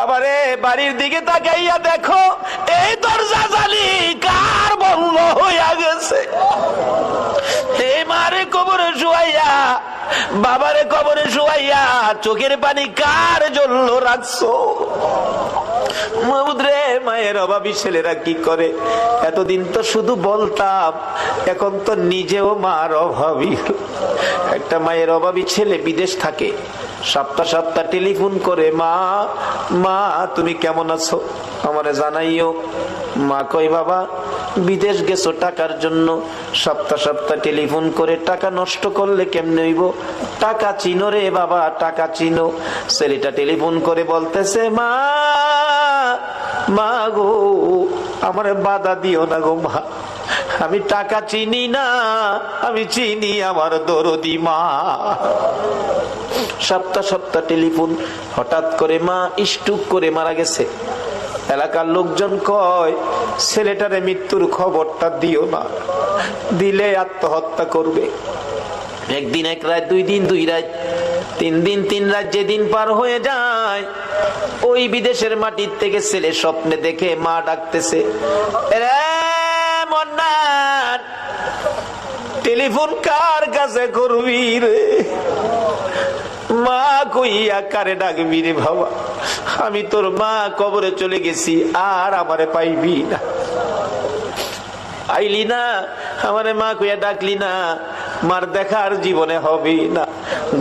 বাবারে বাড়ির দিকে তাকাইয়া দেখো এই দরজা জালি কার বন্ধ হইয়া গেছে। এই মারে কবরে শুয়াইয়া, বাবারে কবরে শুয়াইয়া চোখের পানি কার জন্য রাখছো? মাহমুদরে, মায়ের অভাবী ছেলেরা কি করে? এতদিন তো শুধু বলতাম, এখন তো নিজেও মার অভাবী। একটা মায়ের অভাবী ছেলে বিদেশ থাকে, সপ্তাহ সপ্তাহ টেলিফোন করে, মা মা তুমি কেমন আছো, আমারে জানাইও। মা কই, বাবা বিদেশ গেছো টাকার জন্য, সপ্তাহ সপ্তাহ টেলিফোন করে টাকা নষ্ট করলে কেমনে হইব? টাকা চিনো রে বাবা, টাকা চিনো। ছেলেটা টেলিফোন করে বলতেছে, মা মা গো আমারে বাধা দিও না গো মা, আমি টাকা চিনি না, আমি চিনি আমার দরদি মা। সপ্তাহ সপ্তাহ টেলিফোন, হঠাৎ করে মা স্ট্রোক করে মারা গেছে। এলাকার লোকজন কয়, ছেলেটারে মৃত্যুর খবরটা দিও না, দিলে আত্মহত্যা করবে। একদিন এক রাত, দুই দিন দুই রাত, তিন দিন তিন রাত, যেদিন পার হয়ে যায়, ওই বিদেশের মাটির থেকে ছেলে স্বপ্নে দেখে মা ডাকতেছে, রে মন্নান, টেলিফোন কার কাছে করবি রে? মা কইয়া কারে ডাকবি রে বাবা, আমি তোর মা, কবরে চলে গেছি, আর আমারে পাইবি না। আইলি না, আমারে মা কইয়া ডাকলি না, মার দেখার জীবনে হবে না।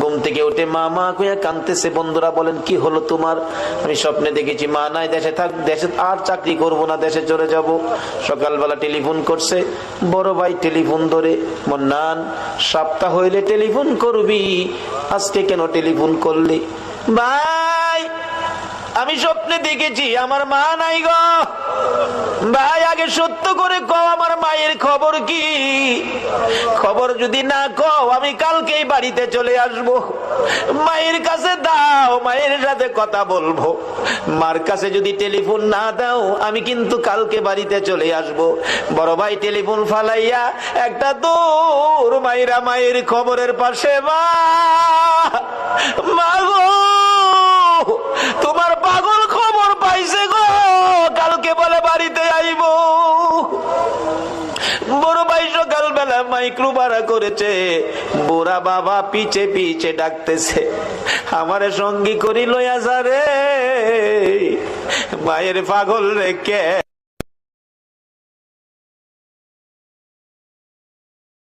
ঘুম থেকে উঠে মা মা কইয়া কাঁদতেছে। বন্ধুরা বলেন, কি হলো তোমার? আমি স্বপ্নে দেখেছি মা নাই, দেশে থাক, দেশে আর চাকরি করব না, দেশে চলে যাব। সকালবেলা টেলিফোন করছে, বড় ভাই টেলিফোন ধরে, মন্নান সপ্তাহ হইলে টেলিফোন করবি, আজকে কেন টেলিফোন করলি? ভাই আমি স্বপ্নে দেখেছি আমার মা নাই গো। ভাই আগে সত্য করে কও, আমার মায়ের খবর কি? খবর যদি না কও, আমি কালকেই বাড়িতে চলে আসব। মায়ের কাছে দাও, মায়ের সাথে কথা বলবো। মার কাছে যদি টেলিফোন না দাও, আমি কিন্তু কালকে বাড়িতে চলে আসব। বড় ভাই টেলিফোন ফালাইয়া একটা দৌড় মাইরা মায়ের খবরের পাশে, মা মা গো তোমার পাগল খবর পাইছে গো, কালকে বলে বাড়িতে আইব। বড় ভাই সকালবেলা মাইক্রো ভাড়া করেছে, বুড়া বাবা পিছে পিছে ডাকতেছে, আমারে সঙ্গী করি লইয়া যা রে, মায়ের পাগল রে কে